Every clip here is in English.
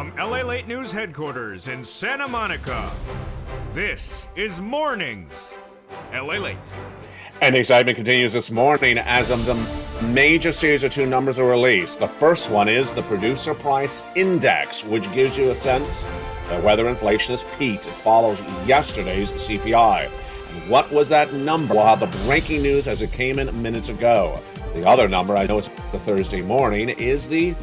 From Lalate News headquarters in Santa Monica, this is Mornings Lalate. And the excitement continues this morning as a major series of two numbers are released. The first one is the Producer Price Index, which gives you a sense of whether inflation has peaked. It follows yesterday's CPI. And what was that number? We'll have the breaking news as it came in minutes ago. The other number, I know it's the Thursday morning, is the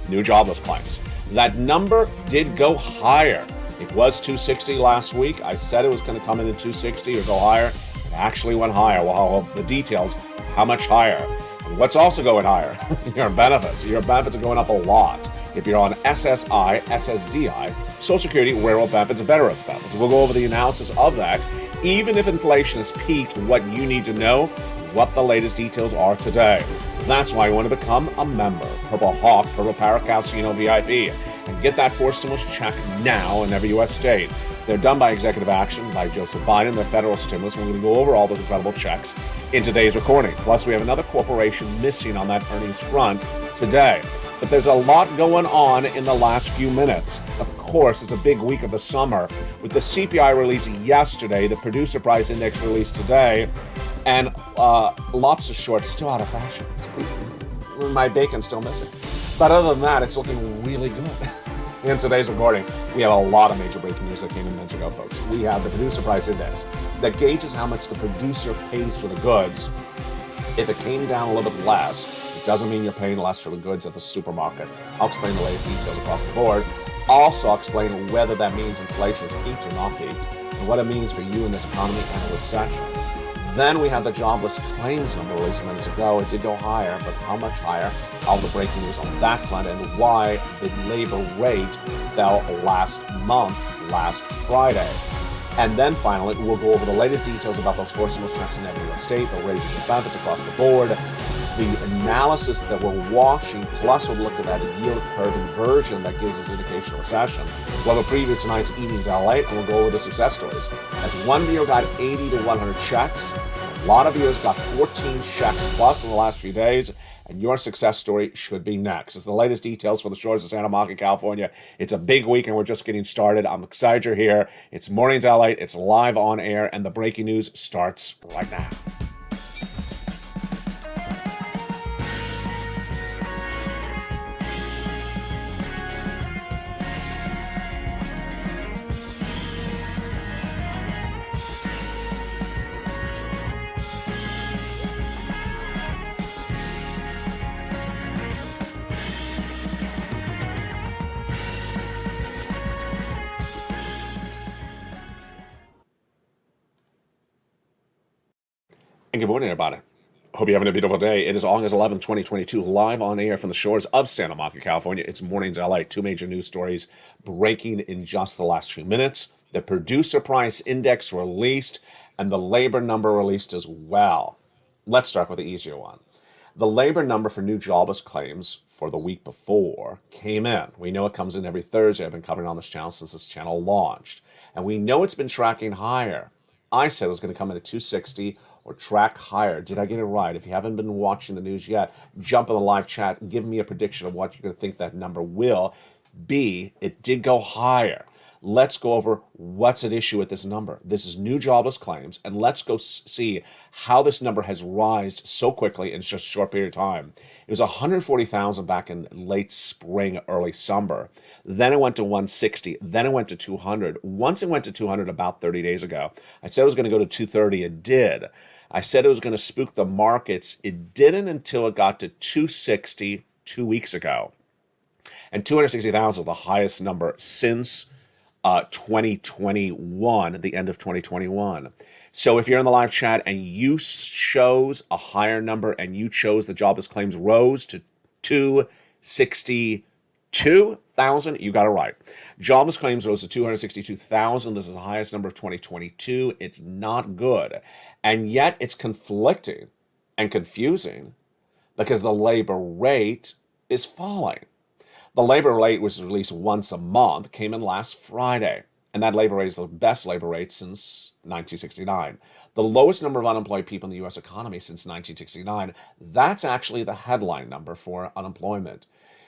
new jobless claims. That number did go higher. It was 260 last week. I said it was going to come in at 260 or go higher. It actually went higher. Well, the details, how much higher? And what's also going higher? Your benefits. Your benefits are going up a lot. If you're on SSI, SSDI, Social Security, Railroad benefits, and Veterans benefits. We'll go over the analysis of that. Even if inflation has peaked, what you need to know, what the latest details are today. That's why you want to become a member. Purple Hawk, Purple Paracalcino VIP. And get that forced stimulus check now in every U.S. state. They're done by executive action by Joseph Biden, their federal stimulus. We're going to go over all those incredible checks in today's recording. Plus, we have another corporation missing on that earnings front today. But there's a lot going on in the last few minutes. Of course, it's a big week of the summer with the CPI release yesterday, the Producer Price Index released today, and lobster shorts still out of fashion. My bacon's still missing. But other than that, it's looking really good. In today's recording, we have a lot of major breaking news that came in minutes ago, folks. We have the Producer Price Index that gauges how much the producer pays for the goods. If it came down a little bit less, it doesn't mean you're paying less for the goods at the supermarket. I'll explain the latest details across the board. Also, I'll explain whether that means inflation has peaked or not peaked, and what it means for you in this economy and a recession. Then we have the jobless claims number released minutes ago. It did go higher, but how much higher? All the breaking news on that front and why the labor rate fell last Friday. And then finally, we'll go over the latest details about those forced stimulus checks in every state, the raises of benefits across the board, the analysis that we're watching, plus we'll look at that yield curve inversion that gives us indication of recession. We'll have a preview of tonight's Evenings Lalate, and we'll go over the success stories. As one viewer got 80 to 100 checks, a lot of viewers got 14 checks plus in the last few days, and your success story should be next. It's the latest details for the shores of Santa Monica, California. It's a big week, and we're just getting started. I'm excited you're here. It's Mornings Lalate. It's live on air, and the breaking news starts right now. And good morning, everybody. Hope you're having a beautiful day. It is August 11th, 2022, live on air from the shores of Santa Monica, California. It's Mornings LA. Two major news stories breaking in just the last few minutes. The Producer Price Index released and the labor number released as well. Let's start with the easier one. The labor number for new jobless claims for the week before came in. We know it comes in every Thursday. I've been covering on this channel since this channel launched. And we know it's been tracking higher. I said it was going to come in at 260 or track higher. Did I get it right? If you haven't been watching the news yet, jump in the live chat and give me a prediction of what you're going to think that number will be. It did go higher. Let's go over what's at issue with this number. This is new jobless claims, and let's go see how this number has risen so quickly in just a short period of time. It was 140,000 back in late spring, early summer. Then it went to 160. Then it went to 200. Once it went to 200 about 30 days ago, I said it was going to go to 230. It did. I said it was going to spook the markets. It didn't until it got to 260 2 weeks ago. And 260,000 is the highest number since 2021, the end of 2021. So if you're in the live chat and you chose a higher number and you chose the jobless claims rose to 262,000, you got it right. Jobless claims rose to 262,000. This is the highest number of 2022. It's not good. And yet it's conflicting and confusing because the labor rate is falling. The labor rate, which is released once a month, came in last Friday. And that labor rate is the best labor rate since 1969. The lowest number of unemployed people in the U.S. economy since 1969. That's actually the headline number for unemployment.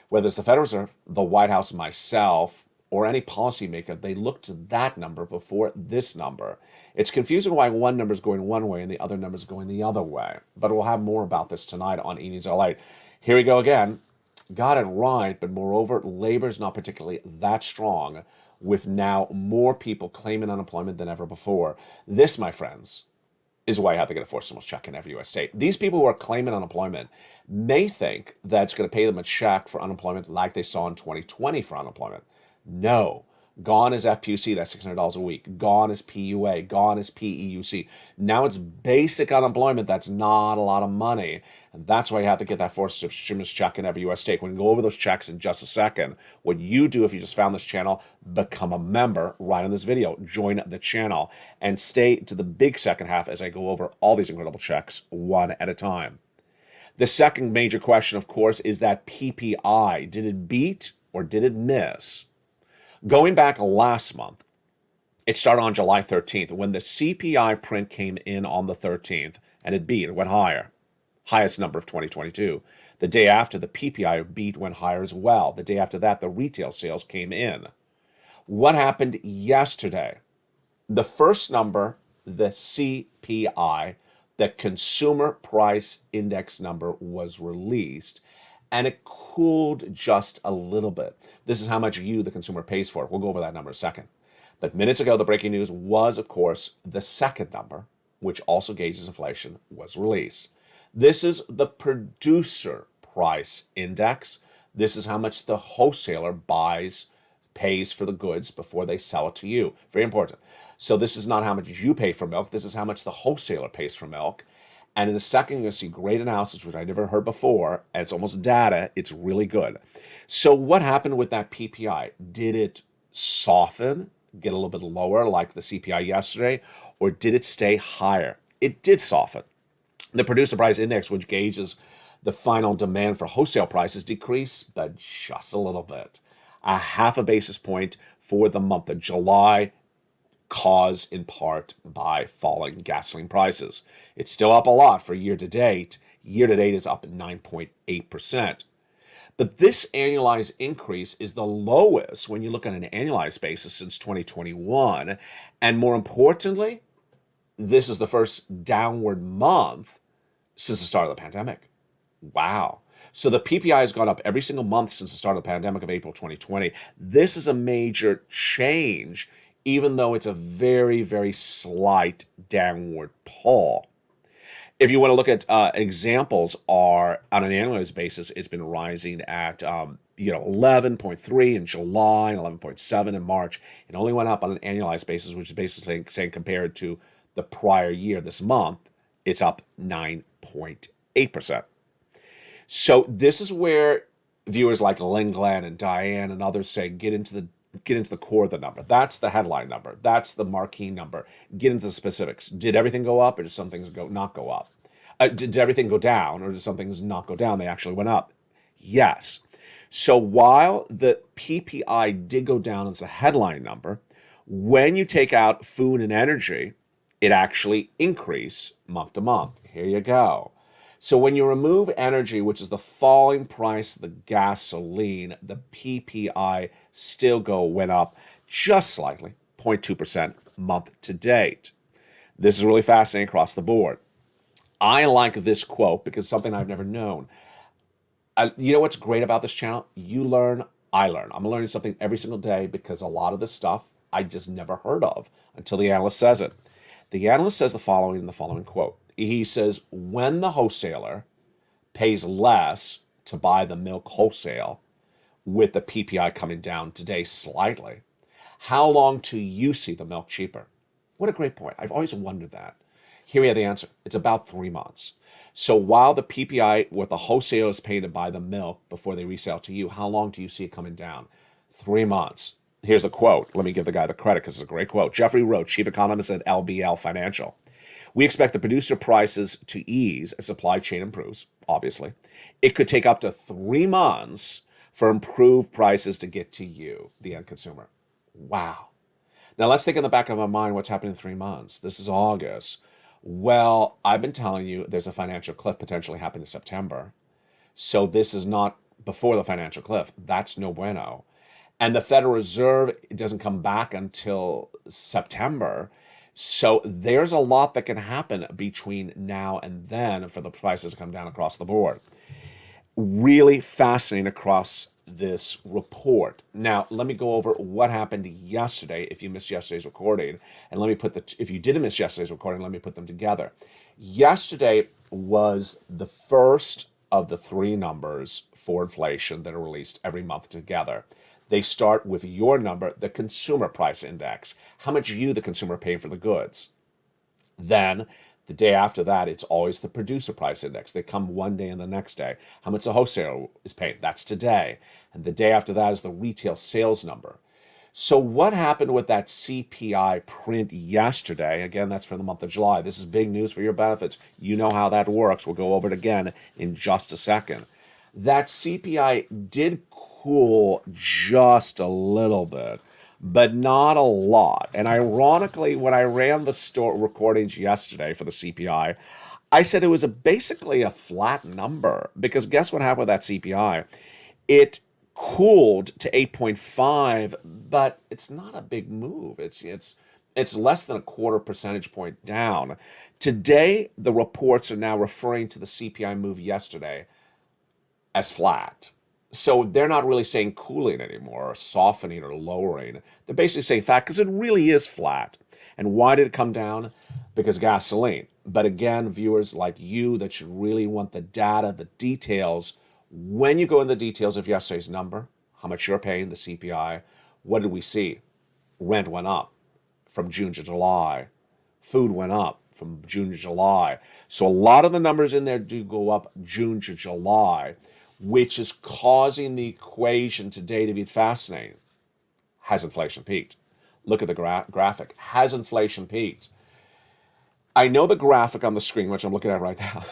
Whether it's the Federal Reserve, the White House, myself, or any policymaker, they look to that number before this number. It's confusing why one number is going one way and the other number is going the other way. But we'll have more about this tonight on E! News Lalate. Here we go again. Got it right, but moreover, labor is not particularly that strong, with now more people claiming unemployment than ever before. This, my friends, is why I have to get a forced stimulus check in every U.S. state. These people who are claiming unemployment may think that it's going to pay them a check for unemployment like they saw in 2020 for unemployment. No. Gone is FPUC, that's $600 a week. Gone is PUA. Gone is PEUC. Now it's basic unemployment. That's not a lot of money. And that's why you have to get that forced stimulus check in every U.S. state. We're going to go over those checks in just a second. What you do if you just found this channel, become a member right on this video. Join the channel and stay to the big second half as I go over all these incredible checks one at a time. The second major question, of course, is that PPI. Did it beat or did it miss? Going back last month, it started on July 13th when the CPI print came in on the 13th, and it beat, it went higher. Highest number of 2022. The day after, the PPI beat went higher as well. The day after that, the retail sales came in. What happened yesterday? The first number, the CPI, the Consumer Price Index number, was released, and it cooled just a little bit. This is how much you, the consumer, pays for it. We'll go over that number in a second. But minutes ago, the breaking news was, of course, the second number, which also gauges inflation, was released. This is the Producer Price Index. This is how much the wholesaler pays for the goods before they sell it to you. Very important. So this is not how much you pay for milk. This is how much the wholesaler pays for milk. And in a second, you're going to see great analysis, which I never heard before, and it's almost data. It's really good. So what happened with that PPI? Did it soften, get a little bit lower like the CPI yesterday, or did it stay higher? It did soften. The Producer Price Index, which gauges the final demand for wholesale prices, decreased, but just a little bit. A half a basis point for the month of July, caused in part by falling gasoline prices. It's still up a lot for year to date. Year to date is up 9.8%. But this annualized increase is the lowest when you look at an annualized basis since 2021. And more importantly, this is the first downward month since the start of the pandemic. Wow. So the PPI has gone up every single month since the start of the pandemic of April 2020. This is a major change, even though it's a very, very slight downward pull. If you want to look at examples, are on an annualized basis, it's been rising at 11.3 in July and 11.7 in March. It only went up on an annualized basis, which is basically saying compared to the prior year this month, it's up 9.8%. So this is where viewers like Lynn Glenn and Diane and others say, get into the core of the number. That's the headline number. That's the marquee number. Get into the specifics. Did everything go up, or did some things not go up? Did everything go down, or did some things not go down? They actually went up. Yes. So while the PPI did go down as a headline number, when you take out food and energy, it actually increased month to month. Here you go. So when you remove energy, which is the falling price of the gasoline, the PPI still went up just slightly, 0.2% month to date. This is really fascinating across the board. I like this quote because it's something I've never known. You know what's great about this channel? You learn, I learn. I'm learning something every single day because a lot of this stuff I just never heard of until the analyst says it. The analyst says the following in the following quote. He says, when the wholesaler pays less to buy the milk wholesale, with the PPI coming down today slightly, how long till you see the milk cheaper? What a great point. I've always wondered that. Here we have the answer. It's about 3 months. So while the PPI, what the wholesaler is paying to buy the milk before they resell to you, how long do you see it coming down? 3 months. Here's a quote. Let me give the guy the credit because it's a great quote. Jeffrey Roach, chief economist at LBL Financial. We expect the producer prices to ease as supply chain improves, obviously. It could take up to 3 months for improved prices to get to you, the end consumer. Wow. Now let's think in the back of our mind what's happening in 3 months. This is August. Well, I've been telling you there's a financial cliff potentially happening in September. So this is not before the financial cliff. That's no bueno. And the Federal Reserve doesn't come back until September. So there's a lot that can happen between now and then for the prices to come down across the board. Really fascinating across this report. Now, let me go over what happened yesterday if you missed yesterday's recording. And let me if you didn't miss yesterday's recording, let me put them together. Yesterday was the first of the three numbers for inflation that are released every month together. They start with your number, the consumer price index, how much you, the consumer, are paying for the goods. Then the day after that, it's always the producer price index. They come one day and the next day. How much the wholesaler is paying, that's today. And the day after that is the retail sales number. So what happened with that CPI print yesterday? Again, that's for the month of July. This is big news for your benefits. You know how that works. We'll go over it again in just a second. That CPI did cool just a little bit, but not a lot. And ironically, when I ran the store recordings yesterday for the CPI, I said it was basically a flat number, because guess what happened with that CPI? It cooled to 8.5, but it's not a big move. It's less than a quarter percentage point down. Today, the reports are now referring to the CPI move yesterday as flat. So they're not really saying cooling anymore, or softening, or lowering. They're basically saying flat, because it really is flat. And why did it come down? Because gasoline. But again, viewers like you that should really want the data, the details, when you go in the details of yesterday's number, how much you're paying, the CPI, what did we see? Rent went up from June to July. Food went up from June to July. So a lot of the numbers in there do go up June to July, which is causing the equation today to be fascinating. Has inflation peaked? Look at the graphic. Has inflation peaked? I know the graphic on the screen, which I'm looking at right now,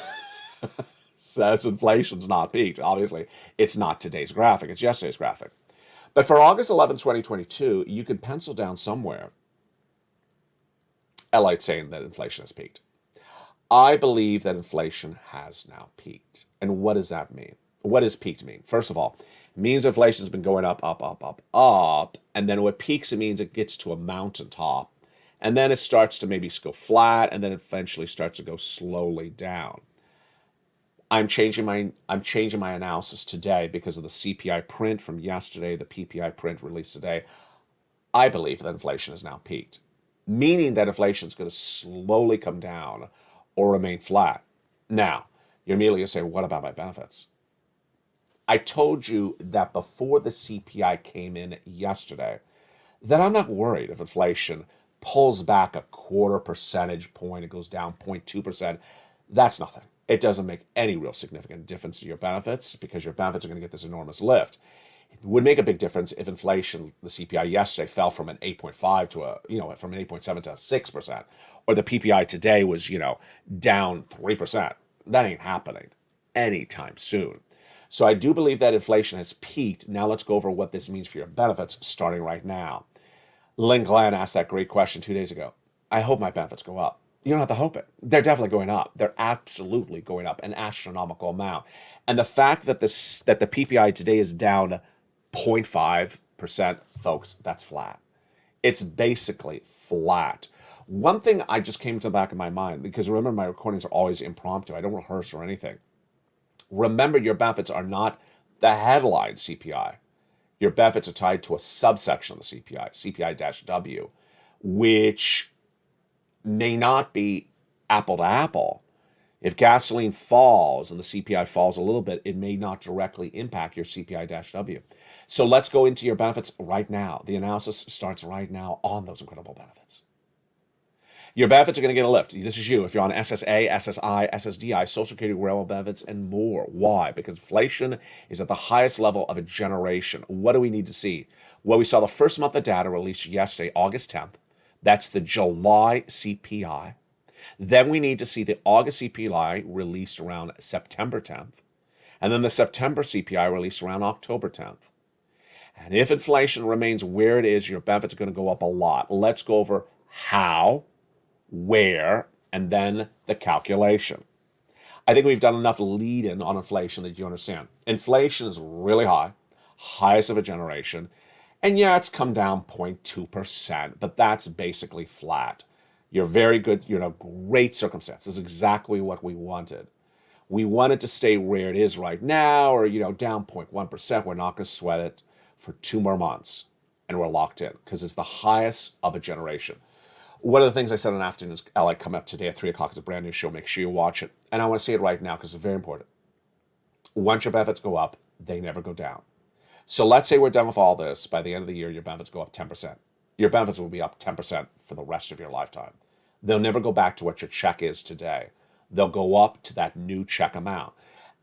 says inflation's not peaked. Obviously, it's not today's graphic. It's yesterday's graphic. But for August 11th, 2022, you can pencil down somewhere Lalate saying that inflation has peaked. I believe that inflation has now peaked. And what does that mean? What does peaked mean? First of all, it means inflation has been going up, up, up, up, up. And then when it peaks, it means it gets to a mountaintop. And then it starts to maybe go flat, and then it eventually starts to go slowly down. I'm changing my analysis today because of the CPI print from yesterday, the PPI print released today. I believe that inflation has now peaked, meaning that inflation is going to slowly come down or remain flat. Now, you're immediately going to say, what about my benefits? I told you that before the CPI came in yesterday, that I'm not worried if inflation pulls back a quarter percentage point, it goes down 0.2%. That's nothing. It doesn't make any real significant difference to your benefits, because your benefits are going to get this enormous lift. It would make a big difference if inflation, the CPI yesterday, fell from an 8.5 to from an 8.7 to 6%, or the PPI today was, down 3%. That ain't happening anytime soon. So I do believe that inflation has peaked. Now let's go over what this means for your benefits starting right now. Lynn Glenn asked that great question 2 days ago. I hope my benefits go up. You don't have to hope it. They're definitely going up. They're absolutely going up an astronomical amount. And the fact that the PPI today is down 0.5%, folks, that's flat. It's basically flat. One thing I just came to the back of my mind, because remember, my recordings are always impromptu. I don't rehearse or anything. Remember, your benefits are not the headline CPI. Your benefits are tied to a subsection of the CPI, CPI-W, which may not be apple to apple. If gasoline falls and the CPI falls a little bit, it may not directly impact your CPI-W. So let's go into your benefits right now. The analysis starts right now on those incredible benefits. Your benefits are going to get a lift. This is you. If you're on SSA, SSI, SSDI, Social Security, railroad benefits, and more. Why? Because inflation is at the highest level of a generation. What do we need to see? Well, we saw the first month of data released yesterday, August 10th. That's the July CPI. Then we need to see the August CPI released around September 10th. And then the September CPI released around October 10th. And if inflation remains where it is, your benefits are going to go up a lot. Let's go over how, where, and then the calculation. I think we've done enough lead-in on inflation that you understand. Inflation is really high, highest of a generation. And yeah, it's come down 0.2%, but that's basically flat. You're very good, you're in a great circumstance. This is exactly what we wanted. We want it to stay where it is right now, or down 0.1%. We're not going to sweat it for 2 more months, and we're locked in because it's the highest of a generation. One of the things I said on Afternoons LA coming up today at 3 o'clock is a brand new show. Make sure you watch it. And I want to say it right now because it's very important. Once your benefits go up, they never go down. So let's say we're done with all this. By the end of the year, your benefits go up 10%. Your benefits will be up 10% for the rest of your lifetime. They'll never go back to what your check is today. They'll go up to that new check amount.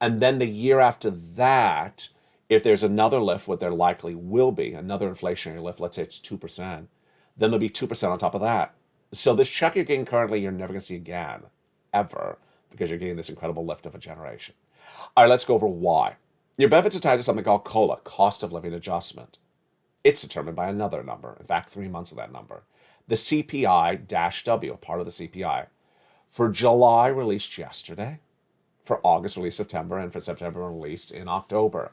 And then the year after that, if there's another lift, what there likely will be, another inflationary lift, let's say it's 2%, then there'll be 2% on top of that. So this check you're getting currently, you're never going to see again, ever, because you're getting this incredible lift of a generation. All right, let's go over why. Your benefits are tied to something called COLA, cost of living adjustment. It's determined by another number, in fact, 3 months of that number. The CPI-W, part of the CPI. For July, released yesterday. For August, released September. And for September, released in October.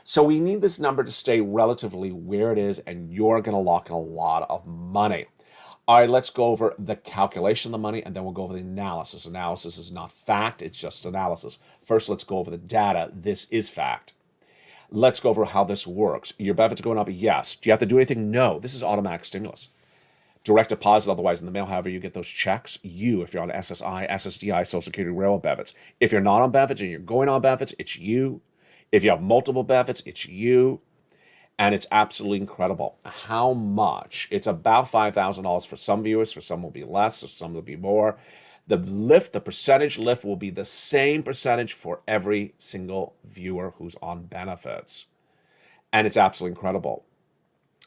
So we need this number to stay relatively where it is, and you're going to lock in a lot of money. All right, let's go over the calculation of the money, and then we'll go over the analysis. Analysis is not fact, it's just analysis. First, let's go over the data. This is fact. Let's go over how this works. Your benefits are going up, yes. Do you have to do anything? No. This is automatic stimulus. Direct deposit, otherwise in the mail, however you get those checks. If you're on SSI, SSDI, Social Security, Railroad benefits. If you're not on benefits and you're going on benefits, it's you. If you have multiple benefits, it's you. And it's absolutely incredible how much. It's about $5,000 for some viewers. For some will be less, for some will be more. The lift, the percentage lift will be the same percentage for every single viewer who's on benefits. And it's absolutely incredible.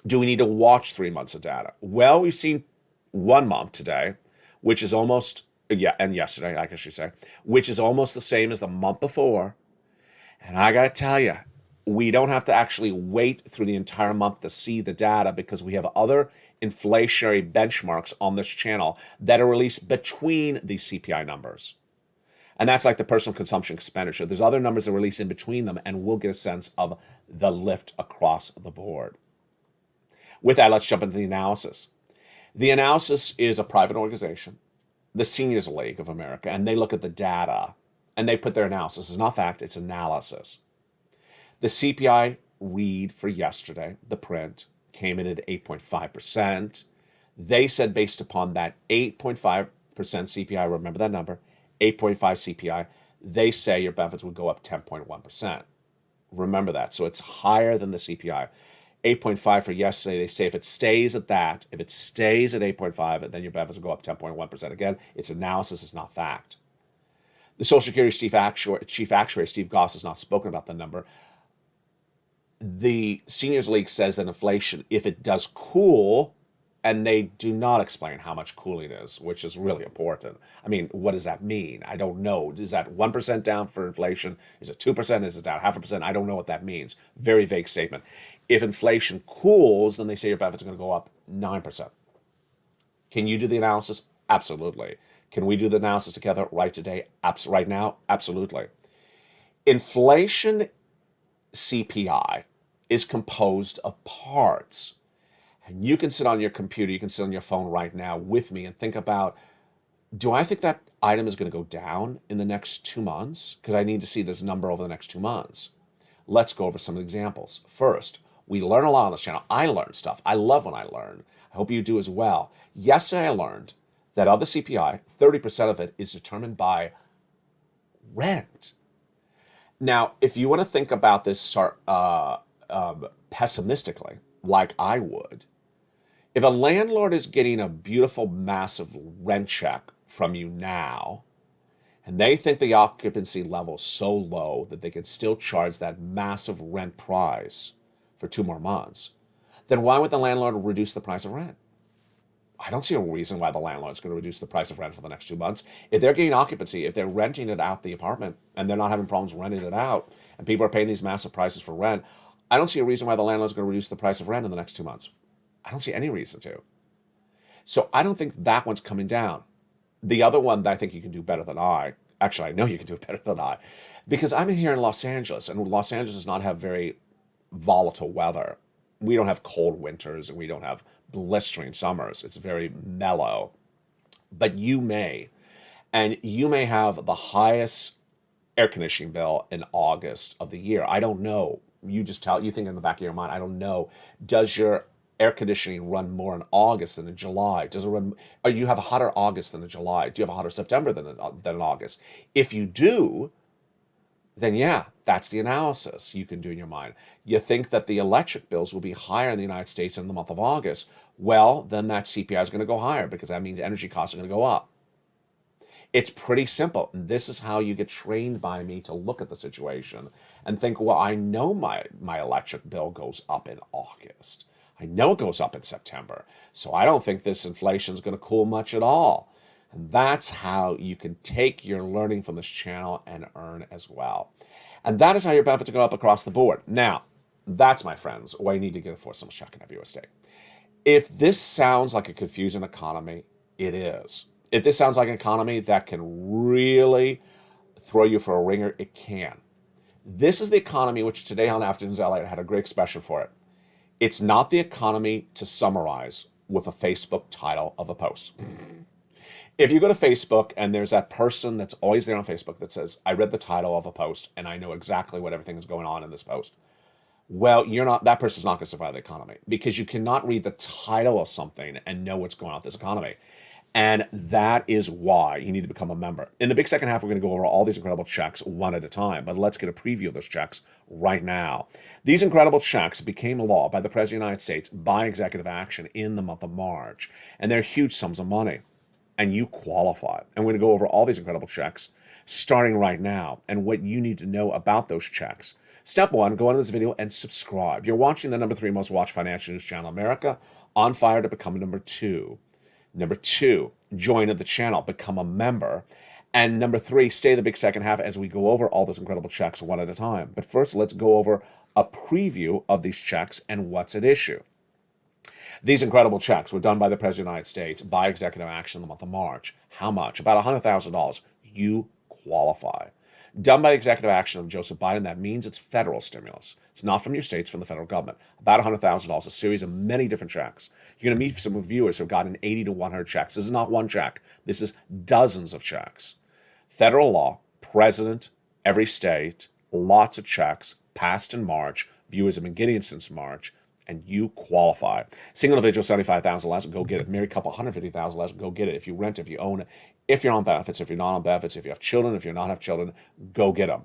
Do we need to watch 3 months of data? Well, we've seen 1 month today, which is almost, and yesterday, I guess you say, which is almost the same as the month before. And I got to tell you, we don't have to actually wait through the entire month to see the data because we have other inflationary benchmarks on this channel that are released between these CPI numbers. And that's like the personal consumption expenditure. There's other numbers that are released in between them, and we'll get a sense of the lift across the board. With that, let's jump into the analysis. The analysis is a private organization, the Seniors League of America, and they look at the data, and they put their analysis. It's not fact, it's analysis. The CPI read for yesterday, the print, came in at 8.5%. They said based upon that 8.5% CPI, remember that number, 8.5 CPI, they say your benefits would go up 10.1%. Remember that. So it's higher than the CPI. 8.5 for yesterday, they say if it stays at that, if it stays at 8.5, then your benefits will go up 10.1%. Again, it's analysis, it's not fact. The Social Security Chief Actuary, Steve Goss, has not spoken about the number. The Seniors League says that inflation, if it does cool, and they do not explain how much cooling is, which is really important. I mean, what does that mean? I don't know. Is that 1% down for inflation? Is it 2%? Is it down 0.5%? I don't know what that means. Very vague statement. If inflation cools, then they say your benefits are going to go up 9%. Can you do the analysis? Absolutely. Can we do the analysis together right today? Right now? Absolutely. Inflation CPI is composed of parts. And you can sit on your computer, you can sit on your phone right now with me and think about, do I think that item is going to go down in the next 2 months? Because I need to see this number over the next 2 months. Let's go over some examples. First, we learn a lot on this channel. I learn stuff. I love when I learn. I hope you do as well. Yesterday I learned that of the CPI, 30% of it is determined by rent. Now, if you want to think about this pessimistically, like I would, if a landlord is getting a beautiful, massive rent check from you now, and they think the occupancy level is so low that they can still charge that massive rent price for 2 more months, then why would the landlord reduce the price of rent? I don't see a reason why the landlord's going to reduce the price of rent for the next 2 months. If they're getting occupancy, if they're renting it out the apartment and they're not having problems renting it out, and people are paying these massive prices for rent, I don't see a reason why the landlord's going to reduce the price of rent in the next 2 months. I don't see any reason to. So I don't think that one's coming down. The other one that I think you can do better than actually I know you can do it better than I, because I'm here in Los Angeles, and Los Angeles does not have very volatile weather. We don't have cold winters and we don't have blistering summers. It's very mellow. But you may, and you may have the highest air conditioning bill in August of the year. I don't know. You think in the back of your mind, I don't know. Does your air conditioning run more in August than in July? Does it run, or you have a hotter August than in July? Do you have a hotter September than in August? If you do, then yeah, that's the analysis you can do in your mind. You think that the electric bills will be higher in the United States in the month of August. Well, then that CPI is going to go higher because that means energy costs are going to go up. It's pretty simple. And this is how you get trained by me to look at the situation and think, well, I know my electric bill goes up in August. I know it goes up in September. So I don't think this inflation is going to cool much at all. And that's how you can take your learning from this channel and earn as well. And that is how your benefits are going up across the board. Now, that's, my friends, why you need to get a four-sums check in every real estate. If this sounds like a confusing economy, it is. If this sounds like an economy that can really throw you for a ringer, it can. This is the economy which today on Afternoons Lalate had a great expression for it. It's not the economy to summarize with a Facebook title of a post. If you go to Facebook and there's that person that's always there on Facebook that says, I read the title of a post and I know exactly what everything is going on in this post. Well, that person's not going to survive the economy because you cannot read the title of something and know what's going on with this economy. And that is why you need to become a member. In the big second half, we're going to go over all these incredible checks one at a time, but let's get a preview of those checks right now. These incredible checks became law by the President of the United States by executive action in the month of March, and they're huge sums of money, and you qualify. And we're going to go over all these incredible checks starting right now and what you need to know about those checks. Step one, go into this video and subscribe. You're watching the number 3 most watched financial news channel in America, on fire to become number 2. Number 2, join the channel, become a member. And number 3, stay the big second half as we go over all those incredible checks one at a time. But first, let's go over a preview of these checks and what's at issue. These incredible checks were done by the President of the United States by executive action in the month of March. How much? About $100,000. You qualify. Done by executive action of Joseph Biden, that means it's federal stimulus. It's not from your states, from the federal government. About $100,000, a series of many different checks. You're going to meet some viewers who have gotten 80 to 100 checks. This is not one check. This is dozens of checks. Federal law, president, every state, lots of checks, passed in March. Viewers have been getting it since March, and you qualify. Single individual, $75,000 less, go get it. Married couple, $150,000 less, go get it. If you rent, if you own it, if you're on benefits, if you're not on benefits, if you have children, if you're not have children, go get them.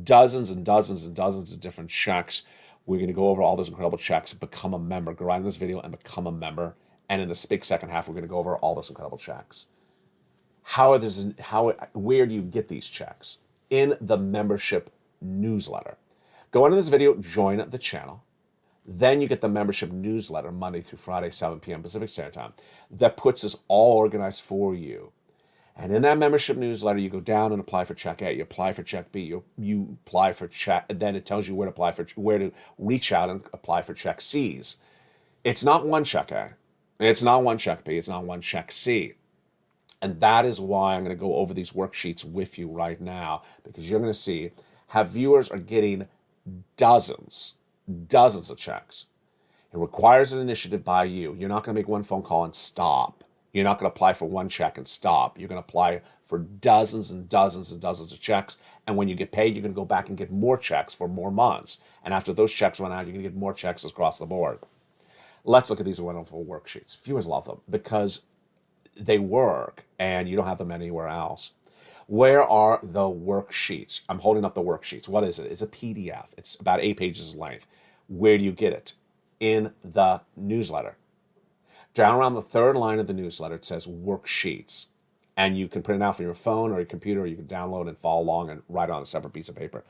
Dozens and dozens and dozens of different checks. We're going to go over all those incredible checks. Become a member. Go right in this video and become a member. And in this big second half, we're going to go over all those incredible checks. Where do you get these checks? In the membership newsletter. Go into this video, join the channel. Then you get the membership newsletter Monday through Friday, 7 p.m. Pacific Standard Time. That puts this all organized for you. And in that membership newsletter, you go down and apply for check A. You apply for check B. You apply for check. And then it tells you where to reach out and apply for check C's. It's not one check A. It's not one check B. It's not one check C. And that is why I'm going to go over these worksheets with you right now, because you're going to see how viewers are getting dozens of checks. It requires an initiative by you. You're not going to make one phone call and stop. You're not going to apply for one check and stop. You're going to apply for dozens and dozens and dozens of checks. And when you get paid, you're going to go back and get more checks for more months. And after those checks run out, you're going to get more checks across the board. Let's look at these wonderful worksheets. Viewers love them because they work and you don't have them anywhere else. Where are the worksheets? I'm holding up the worksheets. What is it? It's a PDF. It's about 8 pages in length. Where do you get it? In the newsletter. Down around the third line of the newsletter, it says worksheets. And you can print it out from your phone or your computer, or you can download and follow along and write on a separate piece of paper.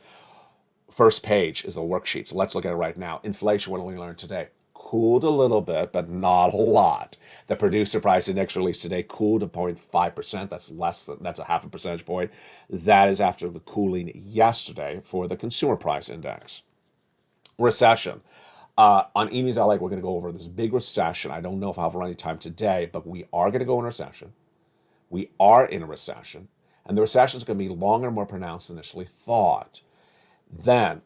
First page is the worksheets. Let's look at it right now. Inflation, what did we learn today? Cooled a little bit, but not a lot. The producer price index released today cooled to 0.5%. That's a half a percentage point. That is after the cooling yesterday for the consumer price index. Recession. On E-News LA, we're going to go over this big recession. I don't know if I'll have any time today, but we are going to go in recession. We are in a recession, and the recession is going to be longer and more pronounced than initially thought. Then,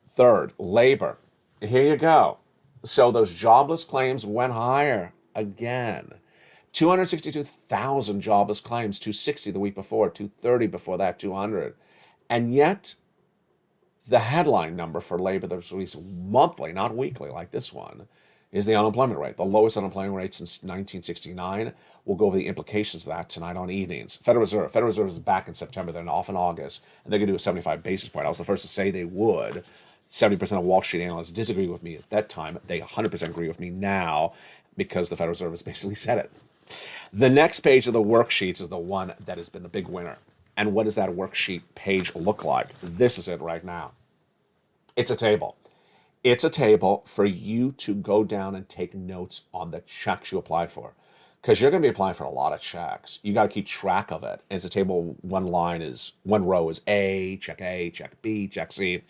third, labor. Here you go. So those jobless claims went higher again. 262,000 jobless claims, 260 the week before, 230 before that, 200. And yet, the headline number for labor that's released monthly, not weekly like this one, is the unemployment rate, the lowest unemployment rate since 1969. We'll go over the implications of that tonight on evenings. Federal Reserve is back in September. They're off in August, and they're going to do a 75 basis point. I was the first to say they would. 70% of Wall Street analysts disagree with me at that time. They 100% agree with me now because the Federal Reserve has basically said it. The next page of the worksheets is the one that has been the big winner. And what does that worksheet page look like? This is it right now. It's a table. It's a table for you to go down and take notes on the checks you apply for. Because you're going to be applying for a lot of checks. You got to keep track of it. It's a table, one row is A, check B, check C.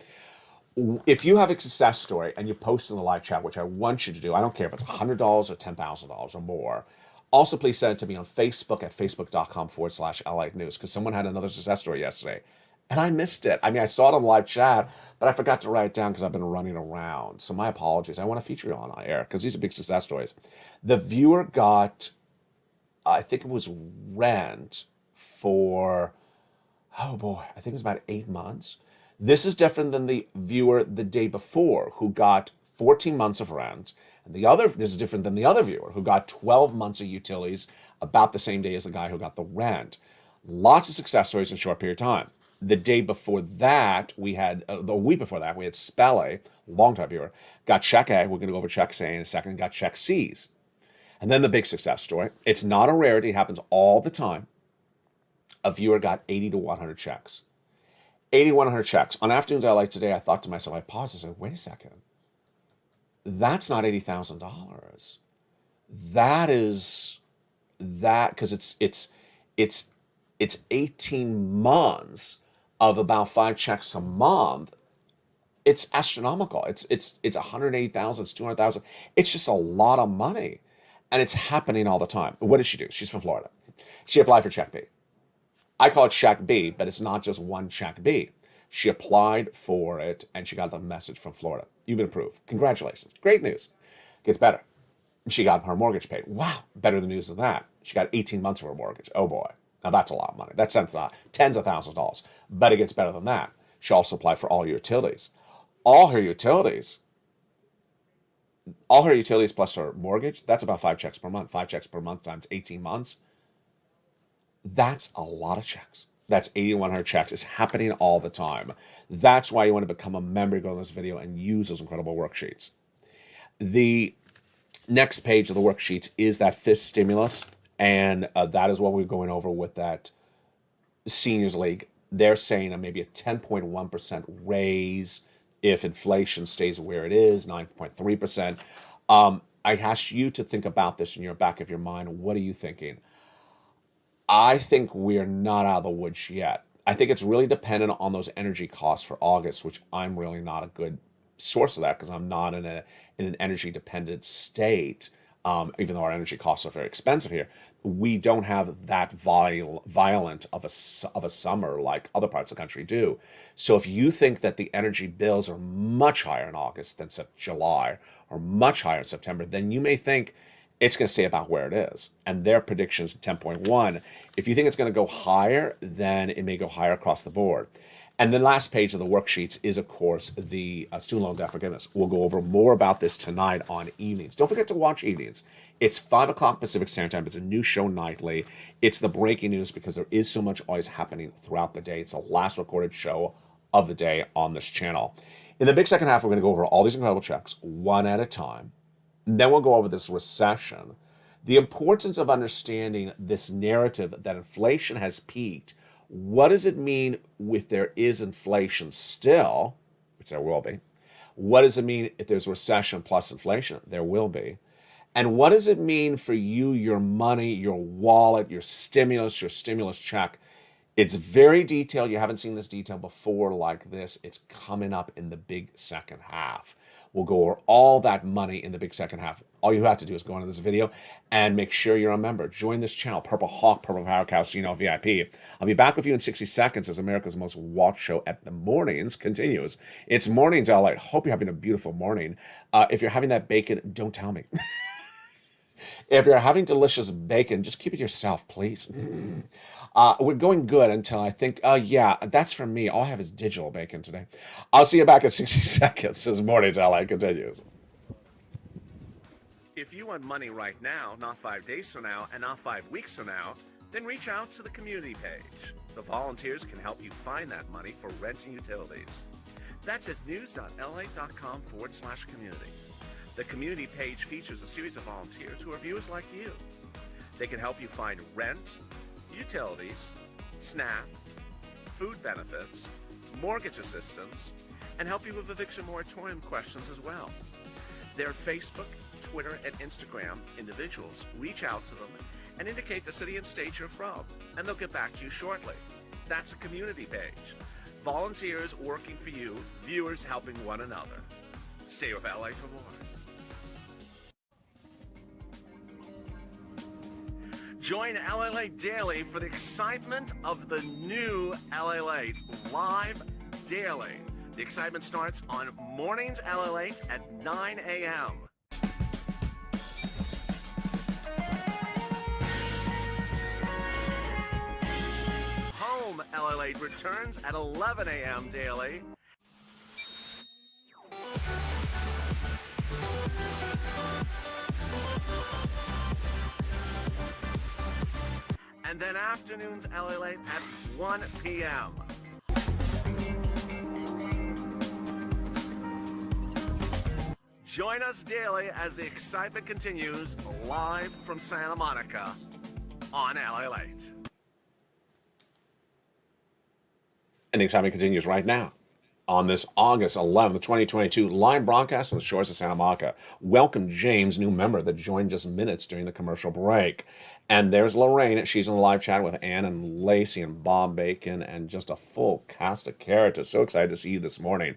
If you have a success story and you post in the live chat, which I want you to do, I don't care if it's $100 or $10,000 or more. Also, please send it to me on Facebook at facebook.com/Lalate News, because someone had another success story yesterday and I missed it. I mean, I saw it on live chat, but I forgot to write it down because I've been running around. So my apologies. I want to feature you on air because these are big success stories. The viewer got, I think it was rent for, oh boy, I think it was about 8 months. This is different than the viewer the day before who got 14 months of rent. And this is different than the other viewer who got 12 months of utilities about the same day as the guy who got the rent. Lots of success stories in a short period of time. The day before that, the week before that, we had Spelle, longtime viewer, got check A. We're going to go over check A in a second, got check C's. And then the big success story. It's not a rarity. It happens all the time. A viewer got 80 to 100 checks. 80 to 100 checks. On Afternoons I Like Today, I thought to myself, I paused and said, wait a second. That's not $80,000. That is that, because it's 18 months of about 5 checks a month. It's astronomical. It's 180,000, it's 200,000. It's just a lot of money. And it's happening all the time. What did she do? She's from Florida. She applied for check B. I call it check B, but it's not just one check B. She applied for it and she got the message from Florida. You've been approved. Congratulations. Great news. Gets better. She got her mortgage paid. Wow. Better news than that. She got 18 months of her mortgage. Oh boy. Now that's a lot of money. That's tens of thousands of dollars. But it gets better than that. She also applied for all her utilities. All her utilities plus her mortgage, that's about 5 checks per month. 5 checks per month times 18 months. That's a lot of checks. That's 8,100 checks. It's happening all the time. That's why you want to become a member, go to this video and use those incredible worksheets. The next page of the worksheets is that fifth stimulus. And that is what we're going over with that Seniors League. They're saying maybe a 10.1% raise if inflation stays where it is, 9.3%. I asked you to think about this in your back of your mind. What are you thinking? I think we're not out of the woods yet. I think it's really dependent on those energy costs for August, which I'm really not a good source of that because I'm not in an energy dependent state. Even though our energy costs are very expensive here, we don't have that violent of a summer like other parts of the country do. So if you think that the energy bills are much higher in August than July or much higher in September, then you may think it's going to stay about where it is. And their prediction is 10.1. If you think it's going to go higher, then it may go higher across the board. And the last page of the worksheets is, of course, the student loan debt forgiveness. We'll go over more about this tonight on evenings. Don't forget to watch evenings. It's 5 o'clock Pacific Standard Time. It's a new show nightly. It's the breaking news because there is so much always happening throughout the day. It's the last recorded show of the day on this channel. In the big second half, we're going to go over all these incredible checks one at a time. And then we'll go over this recession, the importance of understanding this narrative that inflation has peaked. What does it mean if there is inflation still, which there will be? What does it mean if there's recession plus inflation? There will be. And what does it mean for you, your money, your wallet, your stimulus check? It's very detailed. You haven't seen this detail before like this. It's coming up in the big second half. We'll go over all that money in the big second half. All you have to do is go into this video and make sure you're a member. Join this channel, Purple Hawk, Purple Power Cow, VIP. I'll be back with you in 60 seconds as America's most watched show at the mornings continues. It's Mornings, LA. Hope you're having a beautiful morning. If you're having that bacon, don't tell me. If you're having delicious bacon, just keep it yourself, please. We're going good until I think, yeah, that's for me. All I have is digital bacon today. I'll see you back in 60 seconds as Mornings LA continues. If you want money right now, not 5 days from now, and not 5 weeks from now, then reach out to the community page. The volunteers can help you find that money for rent and utilities. That's at news.la.com/community. The community page features a series of volunteers who are viewers like you. They can help you find rent, utilities, SNAP, food benefits, mortgage assistance, and help you with eviction moratorium questions as well. Their Facebook, Twitter, and Instagram individuals reach out to them and indicate the city and state you're from, and they'll get back to you shortly. That's a community page. Volunteers working for you, viewers helping one another. Stay with LA for more. Join LA Daily for the excitement of the new LA live daily. The excitement starts on Mornings LA at 9 a.m. Home LA returns at 11 a.m. daily. And then afternoons LA at 1 p.m. Join us daily as the excitement continues live from Santa Monica on LA Late. And the excitement continues right now on this August 11th, 2022, live broadcast from the shores of Santa Monica. Welcome James, new member that joined just minutes during the commercial break. And there's Lorraine. She's in the live chat with Ann and Lacey and Bob Bacon and just a full cast of characters. So excited to see you this morning.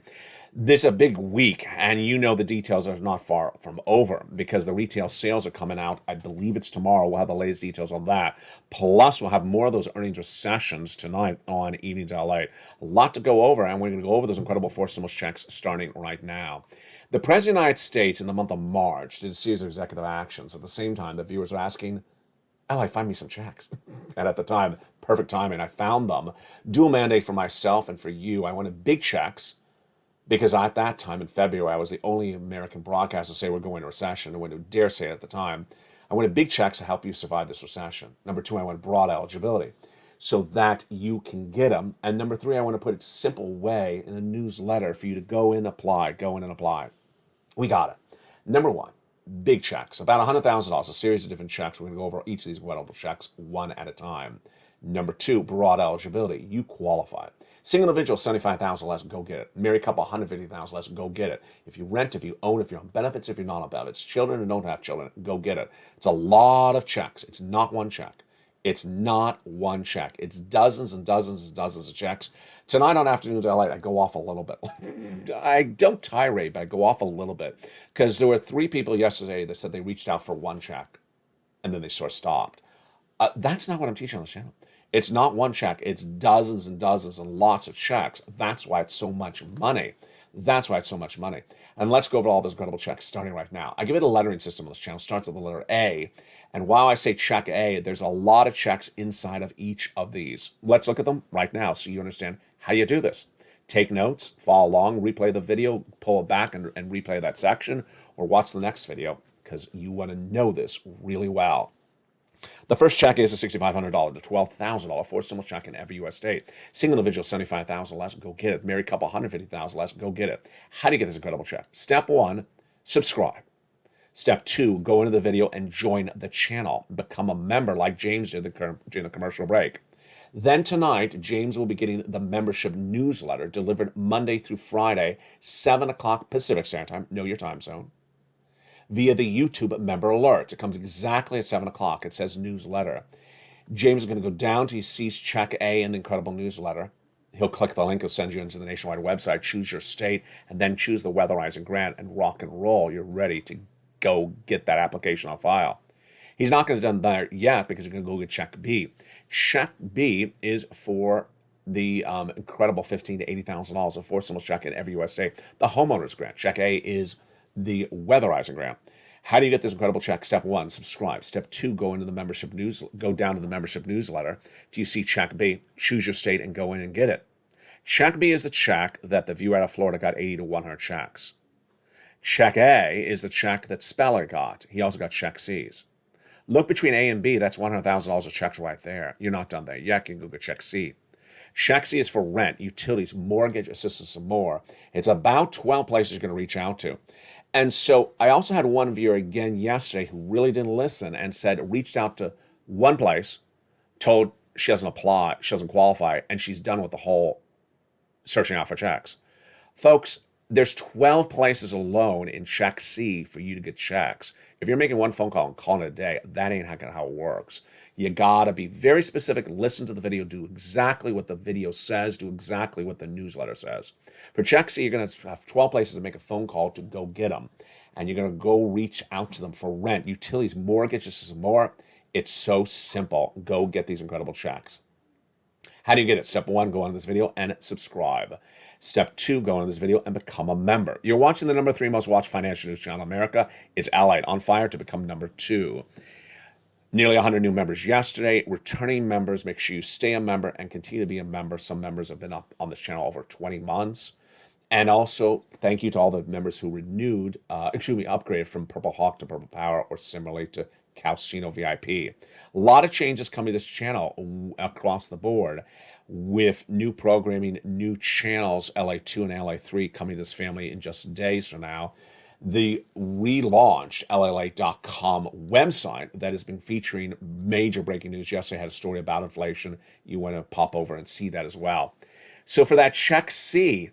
This is a big week, and you know the details are not far from over because the retail sales are coming out. I believe it's tomorrow. We'll have the latest details on that. Plus, we'll have more of those earnings recessions tonight on Evenings LA. A lot to go over, and we're going to go over those incredible 4 stimulus checks starting right now. The President of the United States in the month of March did a series of executive actions. At the same time, the viewers are asking, LA, find me some checks. And at the time, perfect timing, I found them. Dual mandate for myself and for you. I wanted big checks because at that time in February, I was the only American broadcaster to say we're going into recession. I wouldn't dare say it at the time. I wanted big checks to help you survive this recession. Number 2, I wanted broad eligibility so that you can get them. And number 3, I want to put it a simple way in a newsletter for you to go in and apply. We got it. Number 1. Big checks, about $100,000, a series of different checks. We're going to go over each of these incredible checks one at a time. Number 2, broad eligibility. You qualify. Single individual, $75,000 less, go get it. Married couple, $150,000 less, go get it. If you rent, if you own, if you're on benefits, if you're not on benefits, children and don't have children, go get it. It's a lot of checks. It's not one check. It's not one check. It's dozens and dozens and dozens of checks. Tonight on Afternoons LA, I go off a little bit. I don't tirade, but I go off a little bit because there were 3 people yesterday that said they reached out for one check and then they sort of stopped. That's not what I'm teaching on this channel. It's not one check. It's dozens and dozens and lots of checks. That's why it's so much money. And let's go over all those incredible checks starting right now. I give it a lettering system on this channel. It starts with the letter A. And while I say check A, there's a lot of checks inside of each of these. Let's look at them right now so you understand how you do this. Take notes, follow along, replay the video, pull it back and replay that section, or watch the next video because you want to know this really well. The first check is a $6,500 to $12,000 4 stimulus check in every U.S. state. Single individual, $75,000 less, go get it. Married couple, $150,000 less, go get it. How do you get this incredible check? Step 1, subscribe. Step 2, go into the video and join the channel. Become a member like James did during the commercial break. Then tonight, James will be getting the membership newsletter delivered Monday through Friday, 7 o'clock Pacific Standard Time. Know your time zone. Via the YouTube member alerts. It comes exactly at 7 o'clock. It says newsletter. James is going to go down to C's Check A in the Incredible newsletter. He'll click the link. He'll send you into the Nationwide website, choose your state, and then choose the Weatherizing grant and rock and roll. You're ready to go get that application on file. He's not going to done that yet because you're going to go get Check B. Check B is for the incredible $15,000 to $80,000 of forced stimulus check in every U.S. state. The homeowners grant. Check A is the Weatherizing grant. How do you get this incredible check? Step 1, subscribe. Step 2, go down to the membership newsletter. Do you see Check B? Choose your state and go in and get it. Check B is the check that the viewer out of Florida got 80 to 100 checks. Check A is the check that Speller got. He also got Check C's. Look between A and B. That's $100,000 of checks right there. You're not done there yet. You can go get Check C. Check C is for rent, utilities, mortgage assistance, and more. It's about 12 places you're going to reach out to. And so I also had one viewer again yesterday who really didn't listen and reached out to one place, told she doesn't apply, she doesn't qualify, and she's done with the whole searching out for checks. Folks, there's 12 places alone in Check C for you to get checks. If you're making one phone call and calling it a day, that ain't how it works. You gotta be very specific, listen to the video, do exactly what the video says, do exactly what the newsletter says. For Check C, you're gonna have 12 places to make a phone call to go get them. And you're gonna go reach out to them for rent, utilities, mortgages, and more. It's so simple. Go get these incredible checks. How do you get it? Step 1, go on this video and subscribe. Step 2, go on this video and become a member. You're watching the number 3 most watched financial news channel in America. It's Lalate, on fire to become number 2. Nearly 100 new members yesterday. Returning members, make sure you stay a member and continue to be a member. Some members have been up on this channel over 20 months. And also, thank you to all the members who upgraded from Purple Hawk to Purple Power or similarly to Calcino VIP. A lot of changes coming to this channel across the board with new programming, new channels, LA2 and LA3 coming to this family in just days from now. The relaunched LLA.com website that has been featuring major breaking news. Yesterday I had a story about inflation. You want to pop over and see that as well. So for that Check C,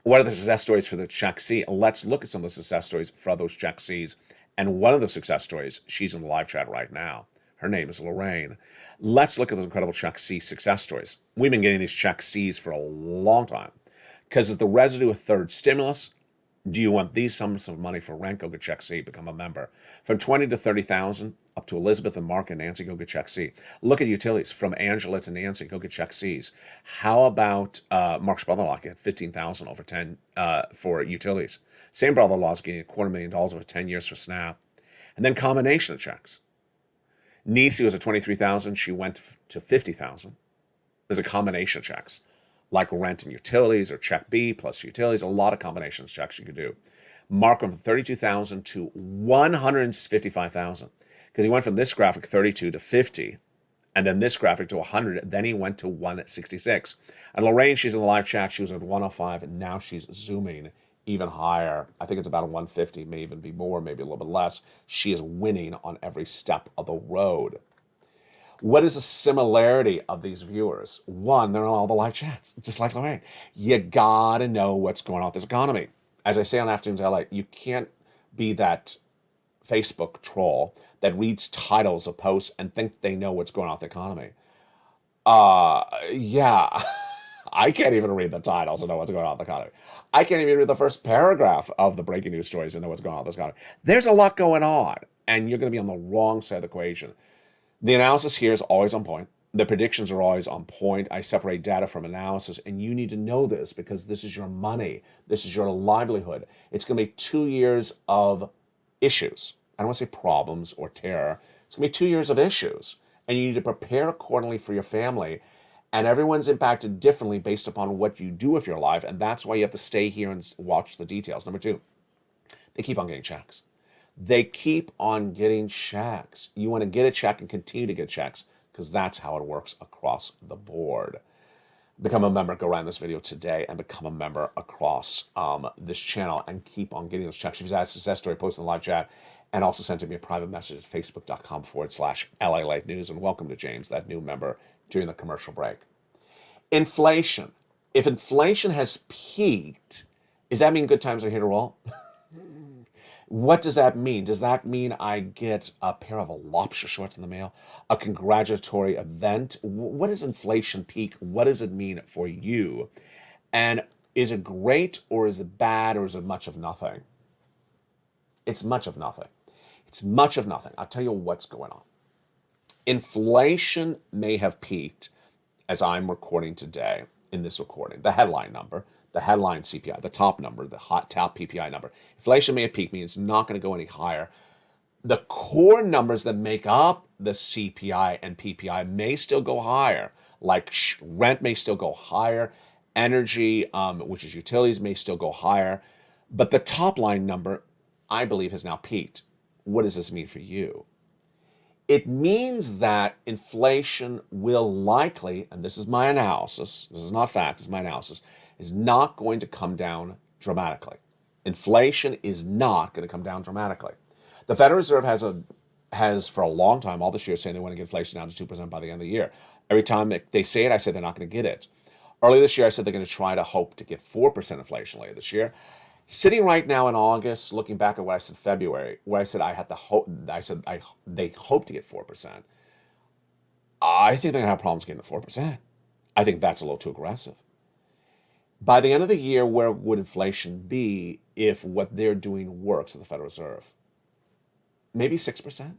what are the success stories for the Check C? Let's look at some of the success stories for those Check Cs. And one of the success stories, she's in the live chat right now. Her name is Lorraine. Let's look at those incredible Check C success stories. We've been getting these Check Cs for a long time because it's the residue of third stimulus. Do you want these sums of money for rent? Go get Check C, become a member. From 20 to 30,000, up to Elizabeth and Mark and Nancy, go get Check C. Look at utilities. From Angela to Nancy, go get Check Cs. How about Mark's brother-in-law get 15,000 over 10 for utilities? Same brother-in-law is getting $250,000 over 10 years for SNAP. And then combination of checks. Nisi was at 23,000. She went to 50,000. There's a combination of checks, like rent and utilities or Check B plus utilities. A lot of combinations of checks you could do. Mark went from 32,000 to 155,000 because he went from this graphic 32 to 50, and then this graphic to 100. Then he went to 166. And Lorraine, she's in the live chat. She was at 105, and now she's zooming even higher. I think it's about a 150, may even be more, maybe a little bit less. She is winning on every step of the road. What is the similarity of these viewers? One, they're on all the live chats, just like Lorraine. You gotta know what's going on with this economy. As I say on Afternoons LA, you can't be that Facebook troll that reads titles of posts and think they know what's going on with the economy. Yeah. I can't even read the titles and know what's going on with the economy. I can't even read the first paragraph of the breaking news stories and know what's going on with this economy. There's a lot going on, and you're going to be on the wrong side of the equation. The analysis here is always on point. The predictions are always on point. I separate data from analysis, and you need to know this because this is your money. This is your livelihood. It's going to be 2 years of issues. I don't want to say problems or terror. It's going to be 2 years of issues, and you need to prepare accordingly for your family. And everyone's impacted differently based upon what you do with your life, and that's why you have to stay here and watch the details. Number 2, they keep on getting checks. They keep on getting checks. You want to get a check and continue to get checks because that's how it works across the board. Become a member. Go around this video today and become a member across this channel and keep on getting those checks. If you've had a success story, post in the live chat and also send to me a private message at facebook.com/LA Late News. And welcome to James, that new member, during the commercial break. Inflation. If inflation has peaked, does that mean good times are here to roll? What does that mean? Does that mean I get a pair of lobster shorts in the mail? A congratulatory event? What is inflation peak? What does it mean for you? And is it great or is it bad or is it much of nothing? It's much of nothing. It's much of nothing. I'll tell you what's going on. Inflation may have peaked as I'm recording today in this recording. The headline number, the headline CPI, the top number, the top PPI number. Inflation may have peaked, means it's not going to go any higher. The core numbers that make up the CPI and PPI may still go higher, like rent may still go higher, energy, which is utilities, may still go higher. But the top line number, I believe, has now peaked. What does this mean for you? It means that inflation will likely, and this is my analysis, this is not fact, this is my analysis, is not going to come down dramatically. Inflation is not going to come down dramatically. The Federal Reserve has for a long time, all this year, saying they want to get inflation down to 2% by the end of the year. Every time they say it, I say they're not going to get it. Earlier this year, I said they're going to try to hope to get 4% inflation later this year. Sitting right now in August, looking back at what I said February, where I said I had to hope, they hope to get 4%. I think they're going to have problems getting to 4%. I think that's a little too aggressive. By the end of the year, where would inflation be if what they're doing works at the Federal Reserve? Maybe 6%,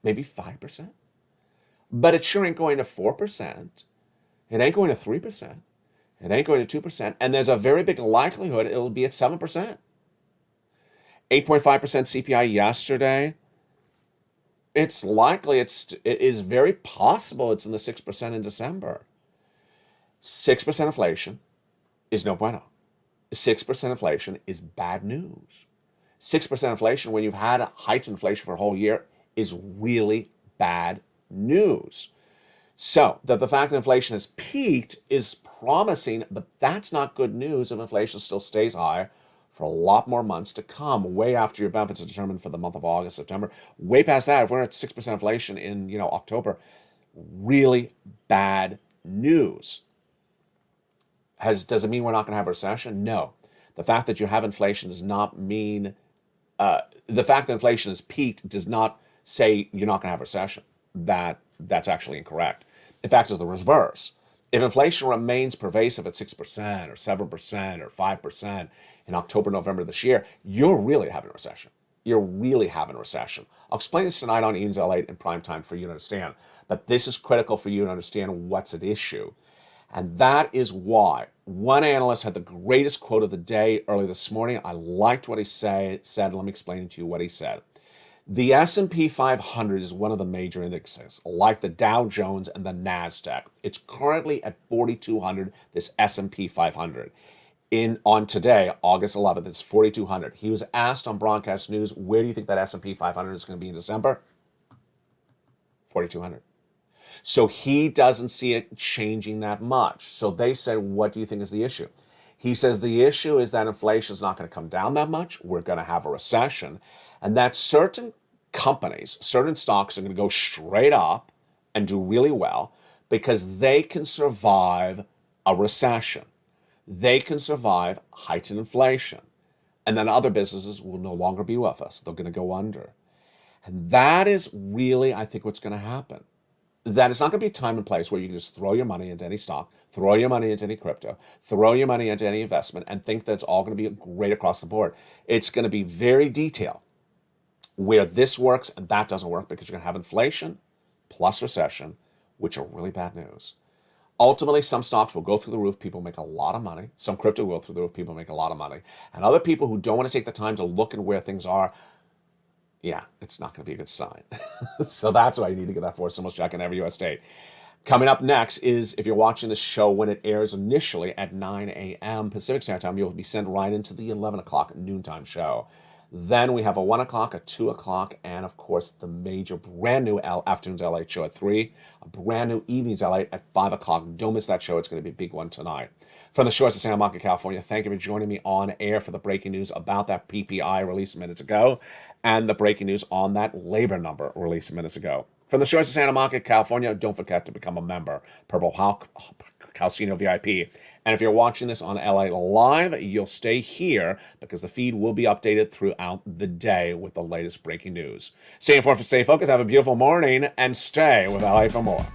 maybe 5%. But it sure ain't going to 4%. It ain't going to 3%. It ain't going to 2%. And there's a very big likelihood it'll be at 7%. 8.5% CPI yesterday. It's likely, it is very possible it's in the 6% in December. 6% inflation is no bueno. 6% inflation is bad news. 6% inflation when you've had heightened inflation for a whole year is really bad news. So that the fact that inflation has peaked is promising, but that's not good news if inflation still stays high for a lot more months to come, way after your benefits are determined for the month of August, September. Way past that, if we're at 6% inflation in October, really bad news. Does it mean we're not going to have a recession? No. The fact that you have inflation does not mean, the fact that inflation has peaked does not say you're not going to have a recession. That's actually incorrect. In fact, it's the reverse. If inflation remains pervasive at 6% or 7% or 5% in October, November this year, you're really having a recession. You're really having a recession. I'll explain this tonight on Ian's Lalate in prime time for you to understand. But this is critical for you to understand what's at issue. And that is why one analyst had the greatest quote of the day early this morning. I liked what he said. Let me explain to you what he said. The S&P 500 is one of the major indexes, like the Dow Jones and the NASDAQ. It's currently at 4,200, this S&P 500. On today, August 11th, it's 4,200. He was asked on broadcast news, where do you think that S&P 500 is going to be in December? 4,200. So he doesn't see it changing that much. So they said, what do you think is the issue? He says the issue is that inflation is not going to come down that much. We're going to have a recession. And that certain companies, certain stocks are going to go straight up and do really well because they can survive a recession. They can survive heightened inflation. And then other businesses will no longer be with us. They're going to go under. And that is really, I think, what's going to happen. That it's not going to be a time and place where you can just throw your money into any stock, throw your money into any crypto, throw your money into any investment, and think that it's all going to be great across the board. It's going to be very detailed where this works and that doesn't work because you're going to have inflation plus recession, which are really bad news. Ultimately, some stocks will go through the roof. People make a lot of money. Some crypto will go through the roof. People make a lot of money. And other people who don't want to take the time to look at where things are, yeah, it's not going to be a good sign. So that's why you need to get that forward stimulus check in every U.S. state. Coming up next is, if you're watching this show when it airs initially at 9 a.m. Pacific Standard Time, you'll be sent right into the 11 o'clock noontime show. Then we have a 1 o'clock, a 2 o'clock, and of course the major brand new Afternoons LA show at 3, a brand new Evenings LA at 5 o'clock. Don't miss that show. It's going to be a big one tonight. From the shores of Santa Monica, California, thank you for joining me on air for the breaking news about that PPI released minutes ago and the breaking news on that labor number released minutes ago. From the shores of Santa Monica, California, don't forget to become a member. Purple Calcino VIP And if you're watching this on LA Live, you'll stay here because the feed will be updated throughout the day with the latest breaking news. Stay informed, stay focused, have a beautiful morning, and stay with LA for more.